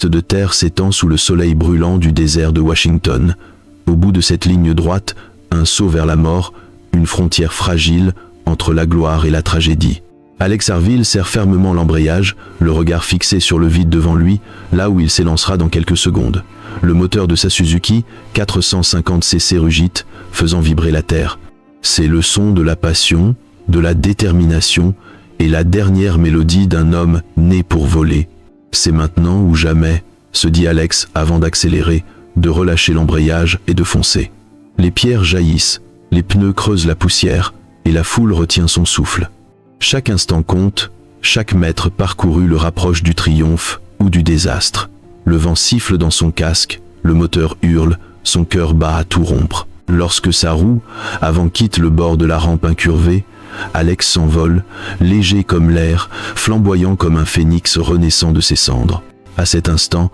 piste de terre s'étend sous le soleil brûlant du désert de Washington. Au bout de cette ligne droite, un saut vers la mort, une frontière fragile entre la gloire et la tragédie. Alex Harville serre fermement l'embrayage, le regard fixé sur le vide devant lui, là où il s'élancera dans quelques secondes. Le moteur de sa Suzuki 450cc rugite, faisant vibrer la terre. C'est le son de la passion, de la détermination et la dernière mélodie d'un homme né pour voler. C'est maintenant ou jamais, se dit Alex avant d'accélérer, de relâcher l'embrayage et de foncer. Les pierres jaillissent, les pneus creusent la poussière et la foule retient son souffle. Chaque instant compte, chaque mètre parcouru le rapproche du triomphe ou du désastre. Le vent siffle dans son casque, le moteur hurle, son cœur bat à tout rompre. Lorsque sa roue, avant quitte le bord de la rampe incurvée, Alex s'envole, léger comme l'air, flamboyant comme un phénix renaissant de ses cendres. À cet instant,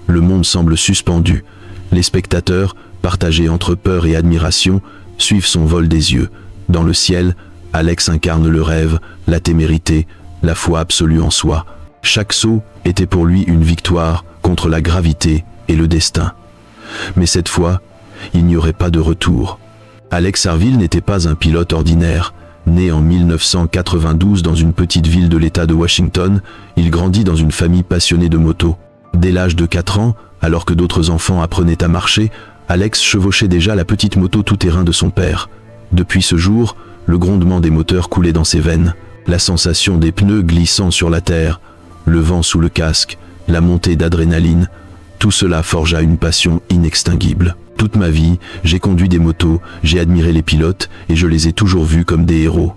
le monde semble suspendu. Les spectateurs, partagés entre peur et admiration, suivent son vol des yeux. Dans le ciel, Alex incarne le rêve, la témérité, la foi absolue en soi. Chaque saut était pour lui une victoire contre la gravité et le destin. Mais cette fois, il n'y aurait pas de retour. Alex Harville n'était pas un pilote ordinaire. Né en 1992 dans une petite ville de l'État de Washington, il grandit dans une famille passionnée de moto. Dès l'âge de 4 ans, alors que d'autres enfants apprenaient à marcher, Alex chevauchait déjà la petite moto tout-terrain de son père. Depuis ce jour, le grondement des moteurs coulait dans ses veines, la sensation des pneus glissant sur la terre, le vent sous le casque, la montée d'adrénaline, tout cela forgea une passion inextinguible. Toute ma vie, j'ai conduit des motos, j'ai admiré les pilotes et je les ai toujours vus comme des héros.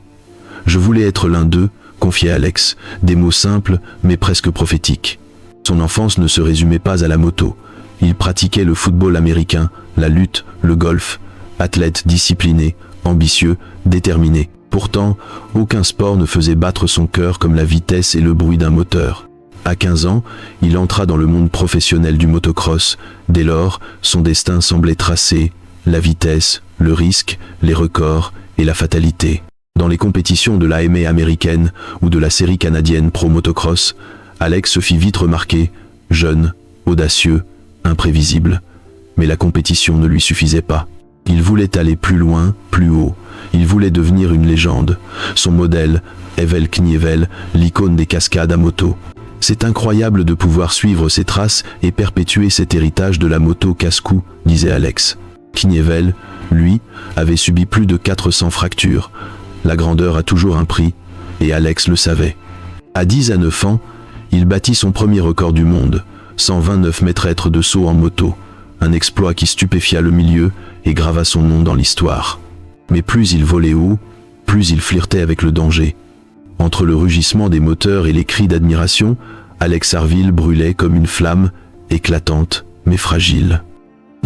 Je voulais être l'un d'eux, confiait Alex, des mots simples mais presque prophétiques. Son enfance ne se résumait pas à la moto. Il pratiquait le football américain, la lutte, le golf, athlète discipliné, ambitieux, déterminé. Pourtant, aucun sport ne faisait battre son cœur comme la vitesse et le bruit d'un moteur. À 15 ans, il entra dans le monde professionnel du motocross. Dès lors, son destin semblait tracé, la vitesse, le risque, les records et la fatalité. Dans les compétitions de l'AMA américaine ou de la série canadienne Pro Motocross, Alex se fit vite remarquer, jeune, audacieux, imprévisible. Mais la compétition ne lui suffisait pas. Il voulait aller plus loin, plus haut. Il voulait devenir une légende. Son modèle, Evel Knievel, l'icône des cascades à moto. C'est incroyable de pouvoir suivre ses traces et perpétuer cet héritage de la moto casse-cou, disait Alex. Knievel, lui, avait subi plus de 400 fractures. La grandeur a toujours un prix, et Alex le savait. À 10 à 9 ans, il battit son premier record du monde, 129 mètres de saut en moto, un exploit qui stupéfia le milieu et grava son nom dans l'histoire. Mais plus il volait haut, plus il flirtait avec le danger. Entre le rugissement des moteurs et les cris d'admiration, Alex Harville brûlait comme une flamme, éclatante mais fragile.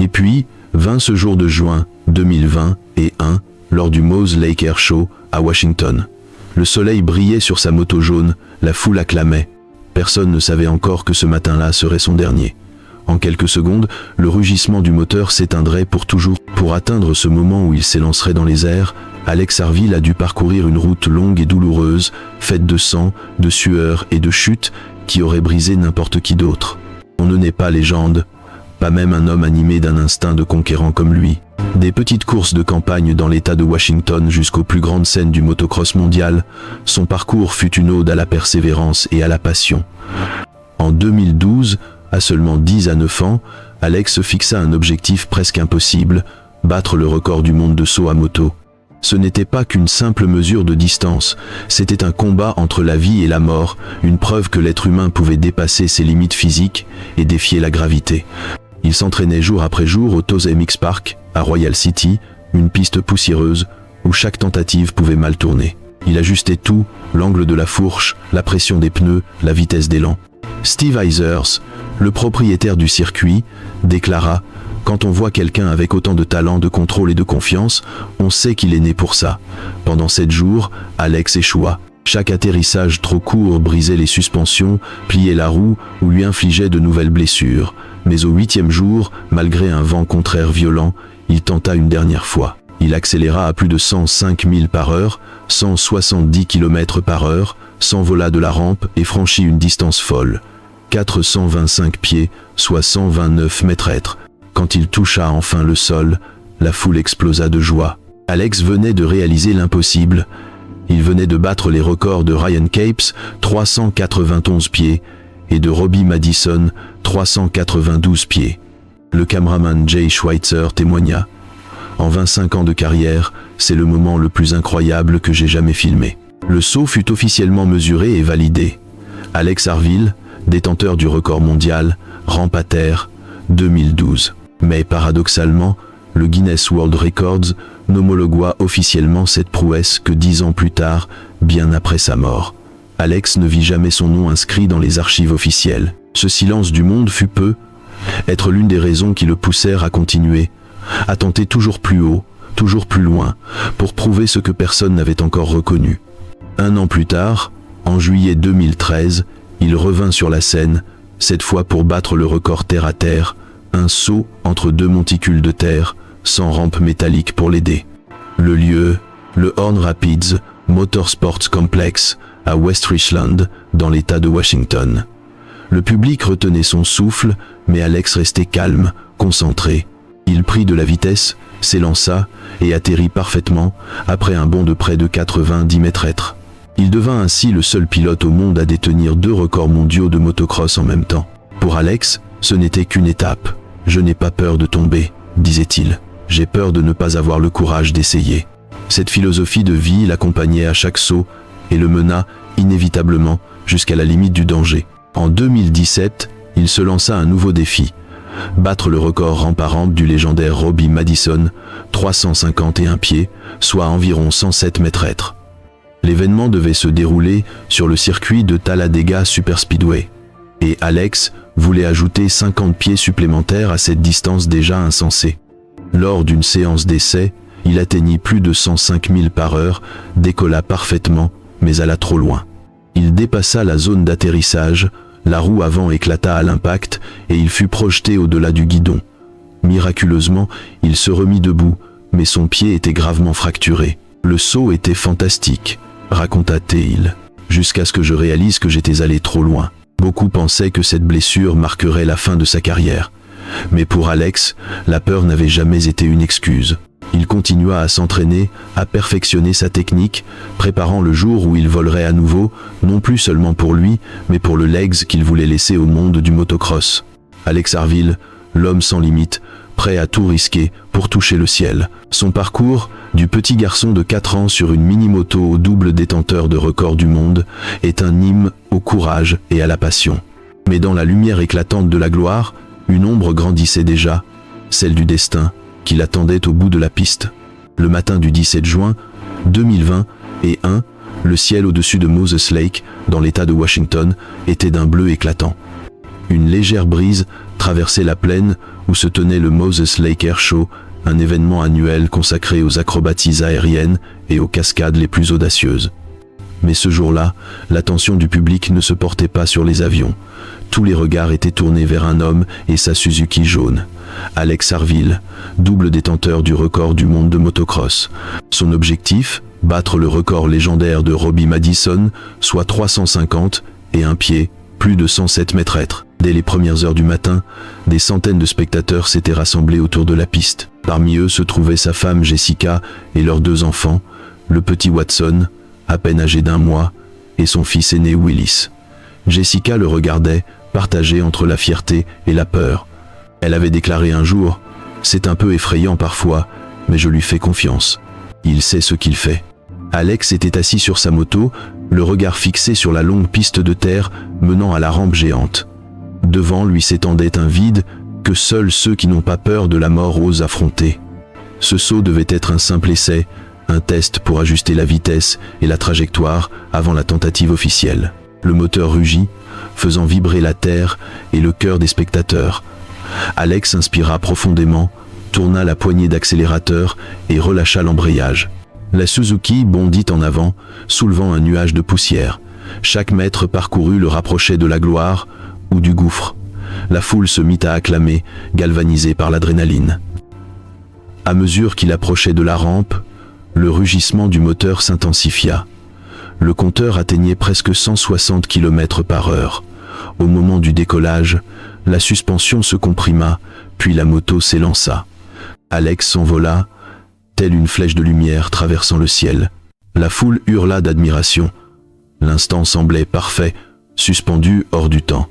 Et puis, vint ce jour de juin 2021, lors du Moose Lake Air Show à Washington. Le soleil brillait sur sa moto jaune, la foule acclamait. Personne ne savait encore que ce matin-là serait son dernier. En quelques secondes, le rugissement du moteur s'éteindrait pour toujours. Pour atteindre ce moment où il s'élancerait dans les airs, Alex Harville a dû parcourir une route longue et douloureuse, faite de sang, de sueur et de chutes qui aurait brisé n'importe qui d'autre. On ne naît pas légende, pas même un homme animé d'un instinct de conquérant comme lui. Des petites courses de campagne dans l'État de Washington jusqu'aux plus grandes scènes du motocross mondial, son parcours fut une ode à la persévérance et à la passion. En 2012, à seulement 10 à 9 ans, Alex se fixa un objectif presque impossible, battre le record du monde de saut à moto. Ce n'était pas qu'une simple mesure de distance, c'était un combat entre la vie et la mort, une preuve que l'être humain pouvait dépasser ses limites physiques et défier la gravité. Il s'entraînait jour après jour au Toze MX Park, à Royal City, une piste poussiéreuse où chaque tentative pouvait mal tourner. Il ajustait tout, l'angle de la fourche, la pression des pneus, la vitesse d'élan. Steve Eisers, le propriétaire du circuit, déclara « Quand on voit quelqu'un avec autant de talent, de contrôle et de confiance, on sait qu'il est né pour ça. » Pendant 7 jours, Alex échoua. Chaque atterrissage trop court brisait les suspensions, pliait la roue ou lui infligeait de nouvelles blessures. Mais au 8e jour, malgré un vent contraire violent, il tenta une dernière fois. Il accéléra à plus de 105 000 par heure, 170 km par heure, s'envola de la rampe et franchit une distance folle. 425 pieds, soit 129 mètres. Quand il toucha enfin le sol, la foule explosa de joie. Alex venait de réaliser l'impossible. Il venait de battre les records de Ryan Capes, 391 pieds, et de Robbie Madison, 392 pieds. Le caméraman Jay Schweitzer témoigna. En 25 ans de carrière, c'est le moment le plus incroyable que j'ai jamais filmé. Le saut fut officiellement mesuré et validé. Alex Harville, détenteur du record mondial, rampe à terre, 2012. Mais paradoxalement, le Guinness World Records n'homologua officiellement cette prouesse que 10 ans plus tard, bien après sa mort. Alex ne vit jamais son nom inscrit dans les archives officielles. Ce silence du monde fut peu être l'une des raisons qui le poussèrent à continuer, à tenter toujours plus haut, toujours plus loin, pour prouver ce que personne n'avait encore reconnu. Un an plus tard, en juillet 2013, il revint sur la scène, cette fois pour battre le record terre à terre, un saut entre deux monticules de terre, sans rampe métallique pour l'aider. Le lieu, le Horn Rapids Motorsports Complex, à West Richland, dans l'État de Washington. Le public retenait son souffle, mais Alex restait calme, concentré. Il prit de la vitesse, s'élança et atterrit parfaitement, après un bond de près de 90 mètres. Il devint ainsi le seul pilote au monde à détenir 2 records mondiaux de motocross en même temps. Pour Alex, ce n'était qu'une étape. « Je n'ai pas peur de tomber », disait-il. « J'ai peur de ne pas avoir le courage d'essayer ». Cette philosophie de vie l'accompagnait à chaque saut et le mena, inévitablement, jusqu'à la limite du danger. En 2017, il se lança un nouveau défi. Battre le record rampe à rampe du légendaire Robbie Madison, 351 pieds, soit environ 107 mètres. L'événement devait se dérouler sur le circuit de Talladega Superspeedway. Et Alex voulait ajouter 50 pieds supplémentaires à cette distance déjà insensée. Lors d'une séance d'essai, il atteignit plus de 105 000 par heure, décolla parfaitement, mais alla trop loin. Il dépassa la zone d'atterrissage, la roue avant éclata à l'impact et il fut projeté au-delà du guidon. Miraculeusement, il se remit debout, mais son pied était gravement fracturé. Le saut était fantastique, raconta-t-il, jusqu'à ce que je réalise que j'étais allé trop loin. Beaucoup pensaient que cette blessure marquerait la fin de sa carrière. Mais pour Alex, la peur n'avait jamais été une excuse. Il continua à s'entraîner, à perfectionner sa technique, préparant le jour où il volerait à nouveau, non plus seulement pour lui, mais pour le legs qu'il voulait laisser au monde du motocross. Alex Harville, l'homme sans limite, prêt à tout risquer pour toucher le ciel. Son parcours, du petit garçon de 4 ans sur une mini-moto au double détenteur de record du monde, est un hymne au courage et à la passion. Mais dans la lumière éclatante de la gloire, une ombre grandissait déjà, celle du destin, qui l'attendait au bout de la piste. Le matin du 17 juin 2020, le ciel au-dessus de Moses Lake, dans l'État de Washington, était d'un bleu éclatant. Une légère brise traversait la plaine où se tenait le Moses Lake Air Show, un événement annuel consacré aux acrobaties aériennes et aux cascades les plus audacieuses. Mais ce jour-là, l'attention du public ne se portait pas sur les avions. Tous les regards étaient tournés vers un homme et sa Suzuki jaune. Alex Harville, double détenteur du record du monde de motocross. Son objectif, battre le record légendaire de Robbie Madison, soit 351 pieds, plus de 107 mètres. Dès les premières heures du matin, des centaines de spectateurs s'étaient rassemblés autour de la piste. Parmi eux se trouvait sa femme Jessica et leurs 2 enfants, le petit Watson, à peine âgé d'1 mois, et son fils aîné Willis. Jessica le regardait, partagée entre la fierté et la peur. Elle avait déclaré un jour « C'est un peu effrayant parfois, mais je lui fais confiance. Il sait ce qu'il fait. » Alex était assis sur sa moto, le regard fixé sur la longue piste de terre menant à la rampe géante. Devant lui s'étendait un vide que seuls ceux qui n'ont pas peur de la mort osent affronter. Ce saut devait être un simple essai, un test pour ajuster la vitesse et la trajectoire avant la tentative officielle. Le moteur rugit, faisant vibrer la terre et le cœur des spectateurs. Alex inspira profondément, tourna la poignée d'accélérateur et relâcha l'embrayage. La Suzuki bondit en avant, soulevant un nuage de poussière. Chaque mètre parcouru le rapprochait de la gloire ou du gouffre. La foule se mit à acclamer, galvanisée par l'adrénaline. À mesure qu'il approchait de la rampe, le rugissement du moteur s'intensifia. Le compteur atteignait presque 160 km par heure. Au moment du décollage, la suspension se comprima, puis la moto s'élança. Alex s'envola, telle une flèche de lumière traversant le ciel. La foule hurla d'admiration. L'instant semblait parfait, suspendu hors du temps.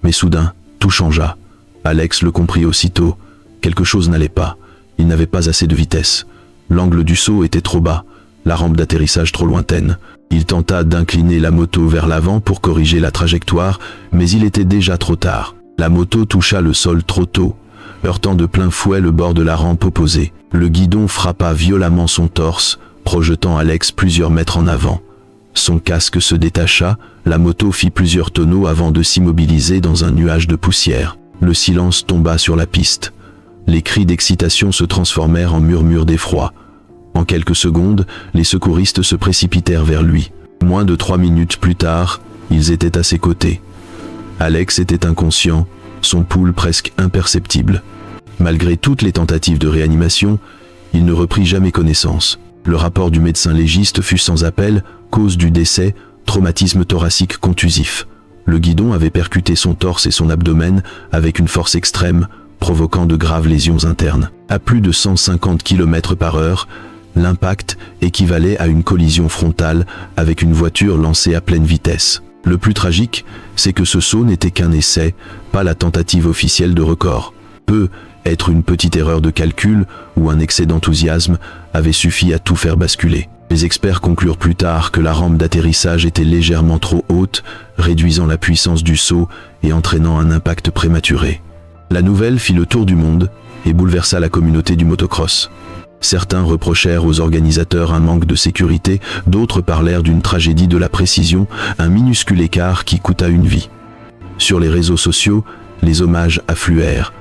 Mais soudain, tout changea. Alex le comprit aussitôt. Quelque chose n'allait pas. Il n'avait pas assez de vitesse. L'angle du saut était trop bas, la rampe d'atterrissage trop lointaine. Il tenta d'incliner la moto vers l'avant pour corriger la trajectoire, mais il était déjà trop tard. La moto toucha le sol trop tôt, heurtant de plein fouet le bord de la rampe opposée. Le guidon frappa violemment son torse, projetant Alex plusieurs mètres en avant. Son casque se détacha, la moto fit plusieurs tonneaux avant de s'immobiliser dans un nuage de poussière. Le silence tomba sur la piste. Les cris d'excitation se transformèrent en murmures d'effroi. En quelques secondes, les secouristes se précipitèrent vers lui. Moins de 3 minutes plus tard, ils étaient à ses côtés. Alex était inconscient, son pouls presque imperceptible. Malgré toutes les tentatives de réanimation, il ne reprit jamais connaissance. Le rapport du médecin légiste fut sans appel, cause du décès, traumatisme thoracique contusif. Le guidon avait percuté son torse et son abdomen avec une force extrême, provoquant de graves lésions internes. À plus de 150 km/h, l'impact équivalait à une collision frontale avec une voiture lancée à pleine vitesse. Le plus tragique, c'est que ce saut n'était qu'un essai, pas la tentative officielle de record. Peut être une petite erreur de calcul ou un excès d'enthousiasme avait suffi à tout faire basculer. Les experts conclurent plus tard que la rampe d'atterrissage était légèrement trop haute, réduisant la puissance du saut et entraînant un impact prématuré. La nouvelle fit le tour du monde et bouleversa la communauté du motocross. Certains reprochèrent aux organisateurs un manque de sécurité, d'autres parlèrent d'une tragédie de la précision, un minuscule écart qui coûta une vie. Sur les réseaux sociaux, les hommages affluèrent.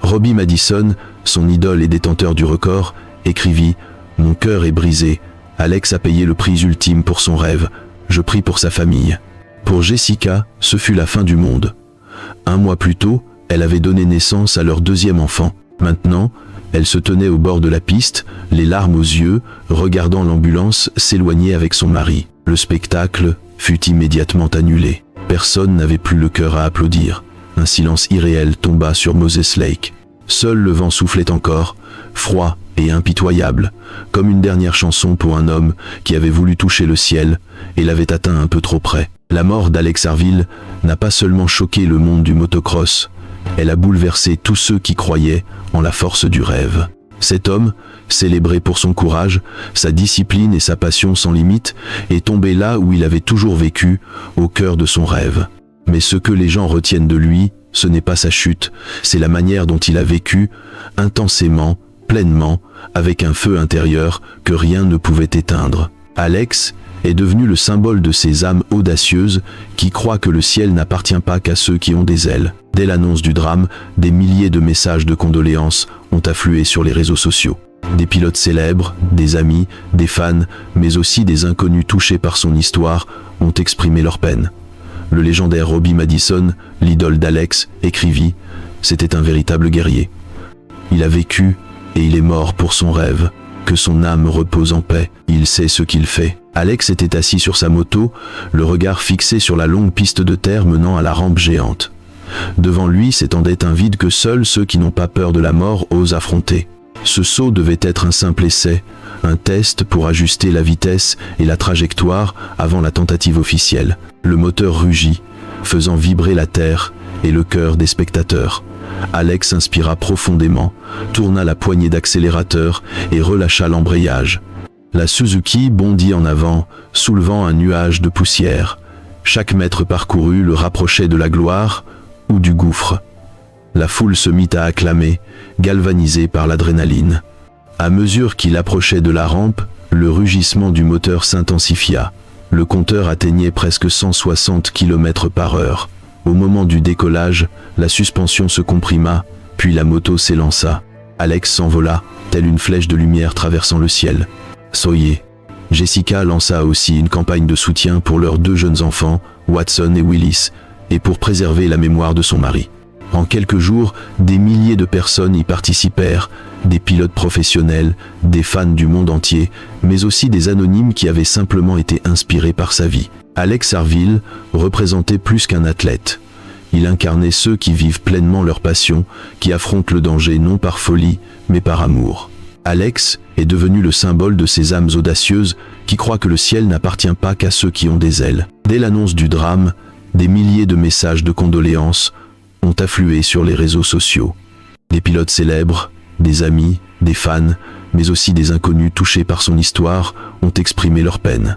Robbie Madison, son idole et détenteur du record, écrivit « Mon cœur est brisé. Alex a payé le prix ultime pour son rêve. Je prie pour sa famille. » Pour Jessica, ce fut la fin du monde. Un mois plus tôt, elle avait donné naissance à leur deuxième enfant. Maintenant, elle se tenait au bord de la piste, les larmes aux yeux, regardant l'ambulance s'éloigner avec son mari. Le spectacle fut immédiatement annulé. Personne n'avait plus le cœur à applaudir. Un silence irréel tomba sur Moses Lake. Seul le vent soufflait encore, froid et impitoyable, comme une dernière chanson pour un homme qui avait voulu toucher le ciel et l'avait atteint un peu trop près. La mort d'Alex Harville n'a pas seulement choqué le monde du motocross, elle a bouleversé tous ceux qui croyaient en la force du rêve. Cet homme, célébré pour son courage, sa discipline et sa passion sans limite, est tombé là où il avait toujours vécu, au cœur de son rêve. Mais ce que les gens retiennent de lui, ce n'est pas sa chute, c'est la manière dont il a vécu, intensément, pleinement, avec un feu intérieur que rien ne pouvait éteindre. Alex est devenu le symbole de ces âmes audacieuses qui croient que le ciel n'appartient pas qu'à ceux qui ont des ailes. Dès l'annonce du drame, des milliers de messages de condoléances ont afflué sur les réseaux sociaux. Des pilotes célèbres, des amis, des fans, mais aussi des inconnus touchés par son histoire ont exprimé leur peine. Le légendaire Robbie Madison, l'idole d'Alex, écrivit « C'était un véritable guerrier. Il a vécu et il est mort pour son rêve. Que son âme repose en paix. Il sait ce qu'il fait. » Alex était assis sur sa moto, le regard fixé sur la longue piste de terre menant à la rampe géante. Devant lui s'étendait un vide que seuls ceux qui n'ont pas peur de la mort osent affronter. Ce saut devait être un simple essai, un test pour ajuster la vitesse et la trajectoire avant la tentative officielle. Le moteur rugit, faisant vibrer la terre et le cœur des spectateurs. Alex inspira profondément, tourna la poignée d'accélérateur et relâcha l'embrayage. La Suzuki bondit en avant, soulevant un nuage de poussière. Chaque mètre parcouru le rapprochait de la gloire ou du gouffre. La foule se mit à acclamer, galvanisée par l'adrénaline. À mesure qu'il approchait de la rampe, le rugissement du moteur s'intensifia. Le compteur atteignait presque 160 km/h. Au moment du décollage, la suspension se comprima, puis la moto s'élança. Alex s'envola, telle une flèche de lumière traversant le ciel. Soyez. Jessica lança aussi une campagne de soutien pour leurs 2 jeunes enfants, Watson et Willis, et pour préserver la mémoire de son mari. En quelques jours, des milliers de personnes y participèrent, des pilotes professionnels, des fans du monde entier, mais aussi des anonymes qui avaient simplement été inspirés par sa vie. Alex Harville représentait plus qu'un athlète. Il incarnait ceux qui vivent pleinement leur passion, qui affrontent le danger non par folie, mais par amour. Alex est devenu le symbole de ces âmes audacieuses qui croient que le ciel n'appartient pas qu'à ceux qui ont des ailes. Dès l'annonce du drame, des milliers de messages de condoléances ont afflué sur les réseaux sociaux. Des pilotes célèbres, des amis, des fans, mais aussi des inconnus touchés par son histoire ont exprimé leur peine.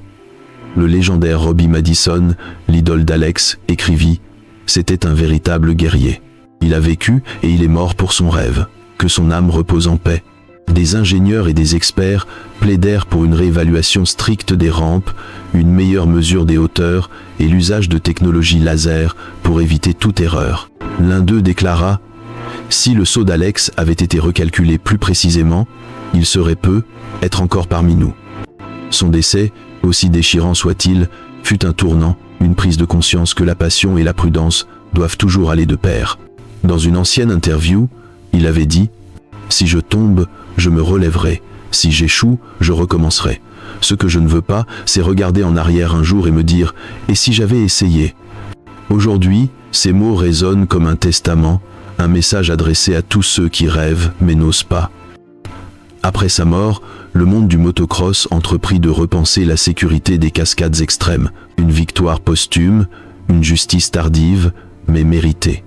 Le légendaire Robbie Madison, l'idole d'Alex, écrivit « C'était un véritable guerrier. Il a vécu et il est mort pour son rêve. Que son âme repose en paix. » Des ingénieurs et des experts plaidèrent pour une réévaluation stricte des rampes, une meilleure mesure des hauteurs et l'usage de technologies laser pour éviter toute erreur. L'un d'eux déclara « Si le saut d'Alex avait été recalculé plus précisément, il serait peu être encore parmi nous. » Son décès, aussi déchirant soit-il, fut un tournant, une prise de conscience que la passion et la prudence doivent toujours aller de pair. Dans une ancienne interview, il avait dit « Si je tombe, je me relèverai. Si j'échoue, je recommencerai. Ce que je ne veux pas, c'est regarder en arrière un jour et me dire « Et si j'avais essayé ?» Aujourd'hui, ces mots résonnent comme un testament, un message adressé à tous ceux qui rêvent mais n'osent pas. Après sa mort, le monde du motocross entreprit de repenser la sécurité des cascades extrêmes. Une victoire posthume, une justice tardive, mais méritée.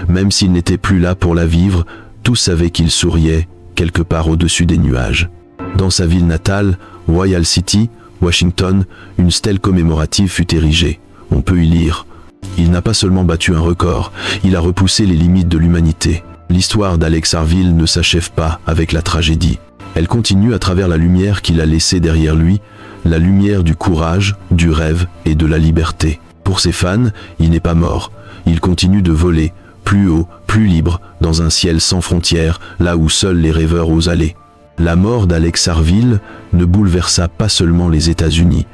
Même s'il n'était plus là pour la vivre, tous savaient qu'il souriait, quelque part au-dessus des nuages. Dans sa ville natale, Royal City, Washington, une stèle commémorative fut érigée. On peut y lire « Il n'a pas seulement battu un record, il a repoussé les limites de l'humanité. L'histoire d'Alex Harville ne s'achève pas avec la tragédie. Elle continue à travers la lumière qu'il a laissée derrière lui, la lumière du courage, du rêve et de la liberté. Pour ses fans, il n'est pas mort. Il continue de voler, plus haut, plus libre, dans un ciel sans frontières, là où seuls les rêveurs osent aller. » La mort d'Alex Harville ne bouleversa pas seulement les États-Unis.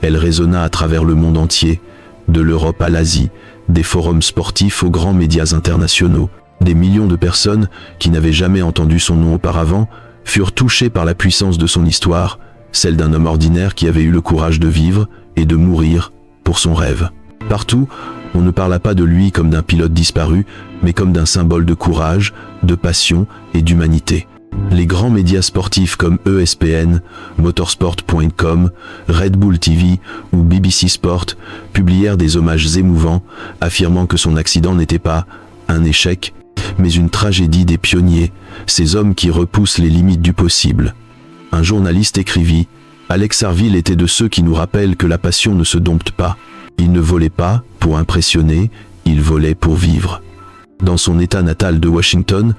Elle résonna à travers le monde entier, de l'Europe à l'Asie, des forums sportifs aux grands médias internationaux. Des millions de personnes qui n'avaient jamais entendu son nom auparavant furent touchés par la puissance de son histoire, celle d'un homme ordinaire qui avait eu le courage de vivre et de mourir pour son rêve. Partout, on ne parla pas de lui comme d'un pilote disparu, mais comme d'un symbole de courage, de passion et d'humanité. Les grands médias sportifs comme ESPN, Motorsport.com, Red Bull TV ou BBC Sport publièrent des hommages émouvants, affirmant que son accident n'était pas un échec, mais une tragédie des pionniers, ces hommes qui repoussent les limites du possible. Un journaliste écrivit « Alex Harville était de ceux qui nous rappellent que la passion ne se dompte pas. Il ne volait pas pour impressionner, il volait pour vivre. » Dans son état natal de Washington,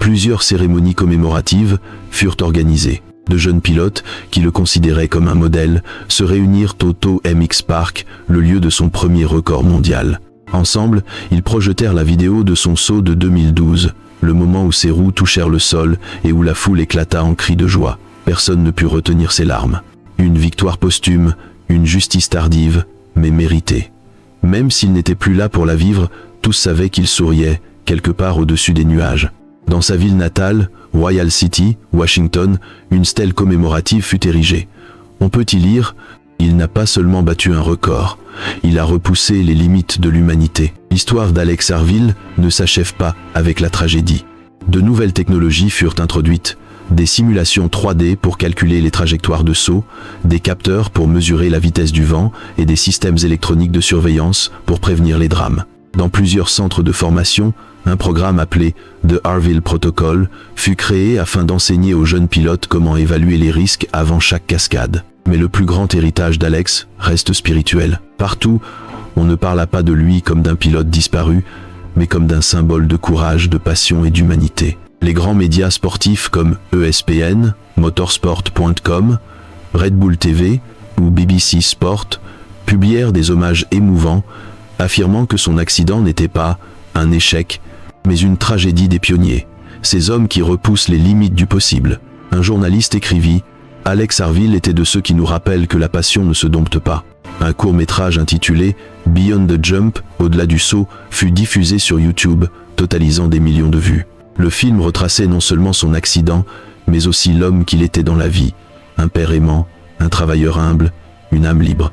plusieurs cérémonies commémoratives furent organisées. De jeunes pilotes, qui le considéraient comme un modèle, se réunirent au Auto MX Park, le lieu de son premier record mondial. Ensemble, ils projetèrent la vidéo de son saut de 2012, le moment où ses roues touchèrent le sol et où la foule éclata en cris de joie. Personne ne put retenir ses larmes. Une victoire posthume, une justice tardive, mais méritée. Même s'il n'était plus là pour la vivre, tous savaient qu'il souriait, quelque part au-dessus des nuages. Dans sa ville natale, Royal City, Washington, une stèle commémorative fut érigée. On peut y lire « Il n'a pas seulement battu un record, il a repoussé les limites de l'humanité. » L'histoire d'Alex Harville ne s'achève pas avec la tragédie. De nouvelles technologies furent introduites, des simulations 3D pour calculer les trajectoires de saut, des capteurs pour mesurer la vitesse du vent et des systèmes électroniques de surveillance pour prévenir les drames. Dans plusieurs centres de formation, un programme appelé The Harville Protocol fut créé afin d'enseigner aux jeunes pilotes comment évaluer les risques avant chaque cascade. Mais le plus grand héritage d'Alex reste spirituel. Partout, on ne parla pas de lui comme d'un pilote disparu, mais comme d'un symbole de courage, de passion et d'humanité. Les grands médias sportifs comme ESPN, Motorsport.com, Red Bull TV ou BBC Sport publièrent des hommages émouvants, affirmant que son accident n'était pas un échec, mais une tragédie des pionniers, ces hommes qui repoussent les limites du possible. Un journaliste écrivit « Alex Harville était de ceux qui nous rappellent que la passion ne se dompte pas ». Un court-métrage intitulé « Beyond the Jump », au-delà du saut, fut diffusé sur YouTube, totalisant des millions de vues. Le film retraçait non seulement son accident, mais aussi l'homme qu'il était dans la vie, un père aimant, un travailleur humble, une âme libre.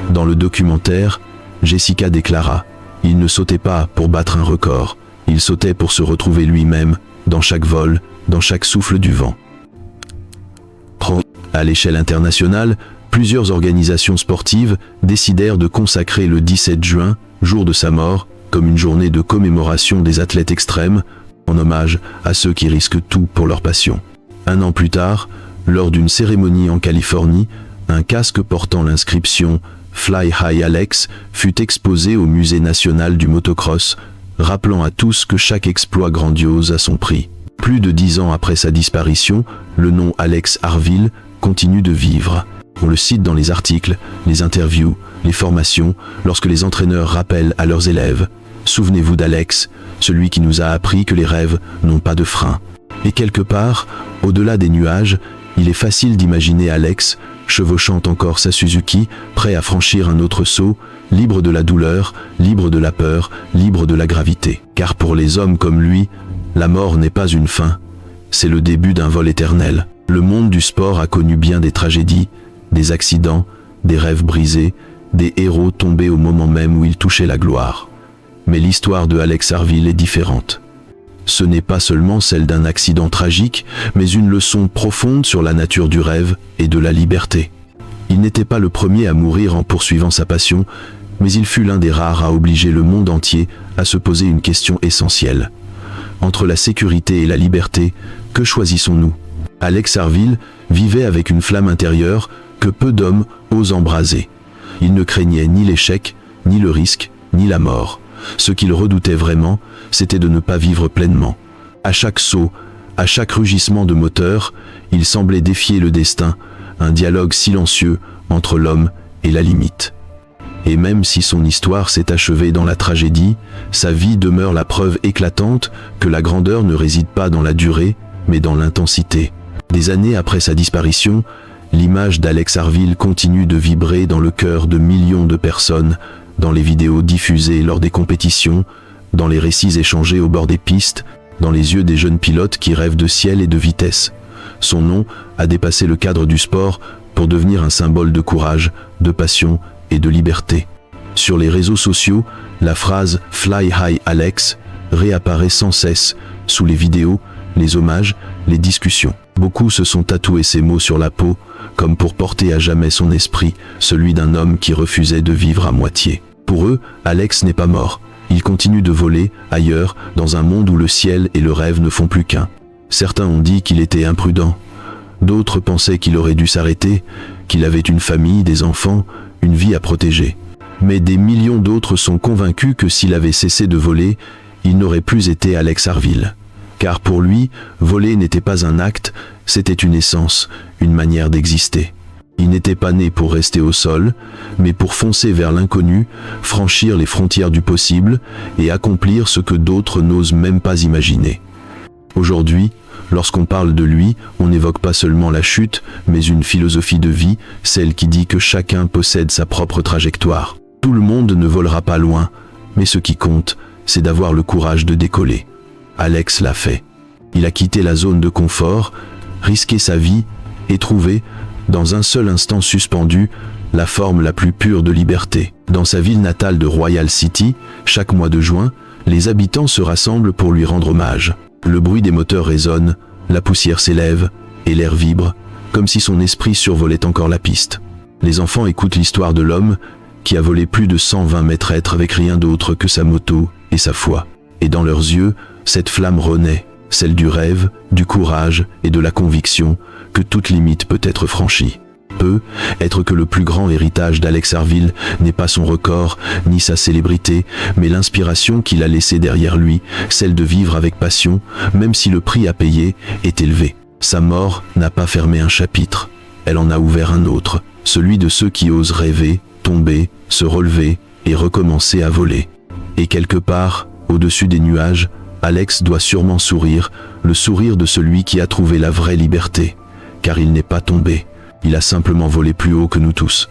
Dans le documentaire, Jessica déclara « Il ne sautait pas pour battre un record, il sautait pour se retrouver lui-même, dans chaque vol, dans chaque souffle du vent. À l'échelle internationale, plusieurs organisations sportives décidèrent de consacrer le 17 juin, jour de sa mort, comme une journée de commémoration des athlètes extrêmes, en hommage à ceux qui risquent tout pour leur passion. Un an plus tard, lors d'une cérémonie en Californie, un casque portant l'inscription « Fly High Alex » fut exposé au Musée national du motocross, rappelant à tous que chaque exploit grandiose a son prix. Plus de 10 ans après sa disparition, le nom Alex Harville continue de vivre. On le cite dans les articles, les interviews, les formations, lorsque les entraîneurs rappellent à leurs élèves « Souvenez-vous d'Alex, celui qui nous a appris que les rêves n'ont pas de frein ». Et quelque part, au-delà des nuages, il est facile d'imaginer Alex chevauchant encore sa Suzuki, prêt à franchir un autre saut, libre de la douleur, libre de la peur, libre de la gravité. Car pour les hommes comme lui, la mort n'est pas une fin, c'est le début d'un vol éternel. Le monde du sport a connu bien des tragédies, des accidents, des rêves brisés, des héros tombés au moment même où ils touchaient la gloire. Mais l'histoire de Alex Harville est différente. Ce n'est pas seulement celle d'un accident tragique, mais une leçon profonde sur la nature du rêve et de la liberté. Il n'était pas le premier à mourir en poursuivant sa passion, mais il fut l'un des rares à obliger le monde entier à se poser une question essentielle. Entre la sécurité et la liberté, que choisissons-nous ? Alex Harville vivait avec une flamme intérieure que peu d'hommes osent embraser. Il ne craignait ni l'échec, ni le risque, ni la mort. Ce qu'il redoutait vraiment, c'était de ne pas vivre pleinement. À chaque saut, à chaque rugissement de moteur, il semblait défier le destin, un dialogue silencieux entre l'homme et la limite. Et même si son histoire s'est achevée dans la tragédie, sa vie demeure la preuve éclatante que la grandeur ne réside pas dans la durée, mais dans l'intensité. Des années après sa disparition, l'image d'Alex Harville continue de vibrer dans le cœur de millions de personnes, dans les vidéos diffusées lors des compétitions, dans les récits échangés au bord des pistes, dans les yeux des jeunes pilotes qui rêvent de ciel et de vitesse. Son nom a dépassé le cadre du sport pour devenir un symbole de courage, de passion et de liberté. Sur les réseaux sociaux, la phrase « Fly High Alex » réapparaît sans cesse sous les vidéos, les hommages, les discussions. Beaucoup se sont tatoués ces mots sur la peau, comme pour porter à jamais son esprit, celui d'un homme qui refusait de vivre à moitié. Pour eux, Alex n'est pas mort. Il continue de voler, ailleurs, dans un monde où le ciel et le rêve ne font plus qu'un. Certains ont dit qu'il était imprudent. D'autres pensaient qu'il aurait dû s'arrêter, qu'il avait une famille, des enfants, une vie à protéger. Mais des millions d'autres sont convaincus que s'il avait cessé de voler, il n'aurait plus été Alex Harville. Car pour lui, voler n'était pas un acte, c'était une essence, une manière d'exister. Il n'était pas né pour rester au sol, mais pour foncer vers l'inconnu, franchir les frontières du possible et accomplir ce que d'autres n'osent même pas imaginer. Aujourd'hui, lorsqu'on parle de lui, on n'évoque pas seulement la chute, mais une philosophie de vie, celle qui dit que chacun possède sa propre trajectoire. Tout le monde ne volera pas loin, mais ce qui compte, c'est d'avoir le courage de décoller. Alex l'a fait. Il a quitté la zone de confort, risqué sa vie et trouvé, dans un seul instant suspendu, la forme la plus pure de liberté. Dans sa ville natale de Royal City, chaque mois de juin, les habitants se rassemblent pour lui rendre hommage. Le bruit des moteurs résonne, la poussière s'élève et l'air vibre, comme si son esprit survolait encore la piste. Les enfants écoutent l'histoire de l'homme qui a volé plus de 120 mètres avec rien d'autre que sa moto et sa foi. Et dans leurs yeux, cette flamme renaît, celle du rêve, du courage et de la conviction que toute limite peut être franchie. Peut être que le plus grand héritage d'Alex Harville n'est pas son record, ni sa célébrité, mais l'inspiration qu'il a laissée derrière lui, celle de vivre avec passion, même si le prix à payer est élevé. Sa mort n'a pas fermé un chapitre, elle en a ouvert un autre, celui de ceux qui osent rêver, tomber, se relever et recommencer à voler. Et quelque part, au-dessus des nuages, Alex doit sûrement sourire, le sourire de celui qui a trouvé la vraie liberté, car il n'est pas tombé, il a simplement volé plus haut que nous tous.